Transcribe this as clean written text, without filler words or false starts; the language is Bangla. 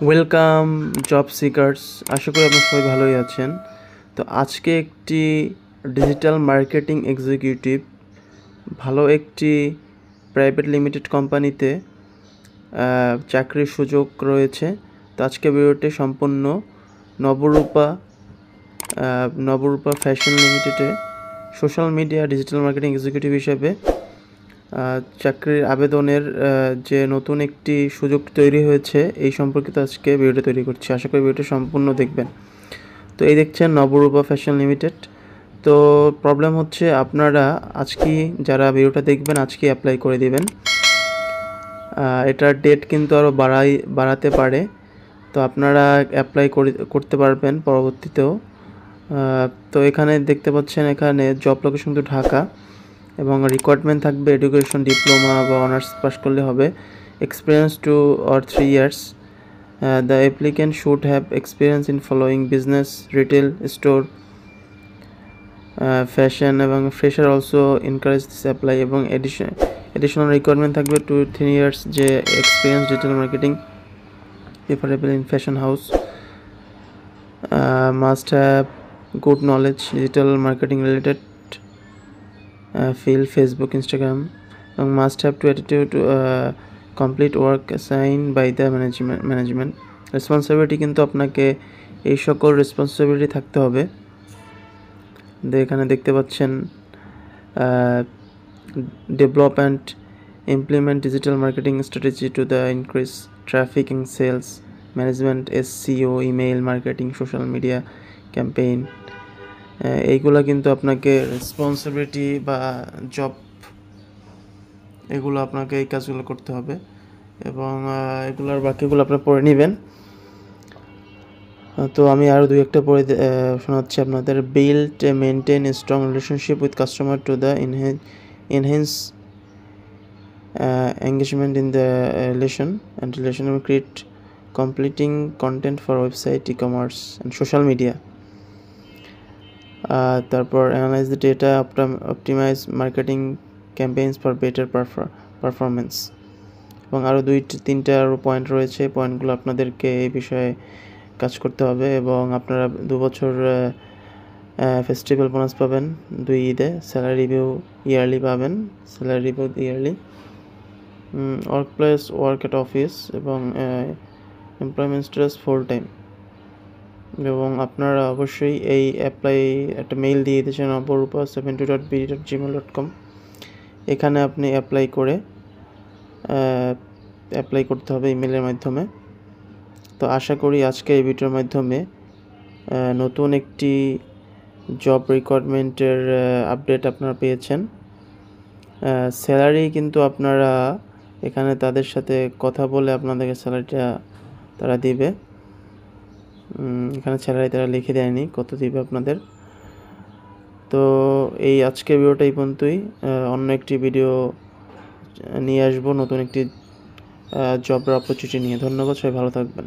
Welcome job seekers. আশা করি আপনারা সবাই ভালোই আছেন। তো আজকে একটি ডিজিটাল মার্কেটিং এক্সিকিউটিভ ভালো একটি প্রাইভেট লিমিটেড কোম্পানিতে চাকরির সুযোগ রয়েছে। তো আজকে ভিডিওটি সম্পূর্ণ নবরূপা ফ্যাশন লিমিটেডে social media digital marketing executive হিসেবে চাকরির আবেদনের যে নতুন একটি সুযোগ তৈরি হয়েছে এই সম্পর্কিত আজকে ভিডিওটি তৈরি করছি। আশা করি ভিডিওটি সম্পূর্ণ দেখবেন। তো এই দেখছেন নবরূপা ফ্যাশন লিমিটেড। তো প্রবলেম হচ্ছে আপনারা আজকেই যারা ভিডিওটা দেখবেন আজকেই অ্যাপ্লাই করে দিবেন। এটার ডেট কিন্তু আরও বাড়াতে পারে। তো আপনারা অ্যাপ্লাই করতে পারবেন পরবর্তীতেও। তো এখানে দেখতে পাচ্ছেন এখানে জব লোকেশন কিন্তু ঢাকা এবং রিকোয়ারমেন্ট থাকবে এডুকেশন ডিপ্লোমা বা অনার্স পাস করলে হবে, experience 2 or 3 years. The applicant should have experience in following business, retail, store, fashion এবং fresher also encourage this apply এবং এডিশনাল রিকোয়ারমেন্ট থাকবে 2-3 years যে experience digital marketing preferable in fashion house, must have good knowledge digital marketing related field Facebook Instagram এবং must have to attitude to complete work assigned by the management responsibility কিন্তু আপনাকে এই সকল রেসপন্সিবিলিটি থাকতে হবে। এখানে দেখতে পাচ্ছেন develop and implement digital marketing strategy to the increase traffic and sales management, SEO, email marketing, social media campaign, এইগুলা কিন্তু আপনাকে রেসপন্সিবিলিটি বা জব এগুলো আপনাকে এই কাজগুলো করতে হবে এবং এগুলোর বাকিগুলো আপনারা পড়ে নেবেন। তো আমি আরও দুই একটা পড়ে শোনাচ্ছি আপনাদের। Build maintain strong relationship with customer to the enhance engagement in the relation and create completing content for website, e-commerce and social media. তারপর analyse the data, optimise marketing campaigns for better performance এবং আরও 2-3টা আরও পয়েন্ট রয়েছে। পয়েন্টগুলো আপনাদেরকে এই বিষয়ে কাজ করতে হবে এবং আপনারা 2 বছর ফেস্টিভ্যাল বোনাস পাবেন 2 ঈদে, স্যালারি রিভিউ ইয়ারলি পাবেন, salary review yearly, work place work at office এবং এমপ্লয়মেন্ট স্ট্যাটাস ফুল টাইম। এবং আপনারা অবশ্যই এই অ্যাপ্লাই একটা মেইল দিয়ে দিয়েছেন nobrupa72.bd@gmail.com। এখানে আপনি অ্যাপ্লাই করতে হবে ইমেলের মাধ্যমে। তো আশা করি আজকে এই ভিডিওর মাধ্যমে নতুন একটি জব রিকোয়ারমেন্টের আপডেট আপনারা পেয়েছেন। স্যালারি কিন্তু আপনারা এখানে তাদের সাথে কথা বলে আপনাদেরকে স্যালারিটা তারা দিবে। এখানে স্যালারি তারা লিখে দেয়নি কত দিবে আপনাদের। তো এই আজকের ভিডিওটা এই পর্যন্তই। অন্য একটি ভিডিও নিয়ে আসবো নতুন একটি জব অপরচুনিটি নিয়ে। ধন্যবাদ, সবাই ভালো থাকবেন।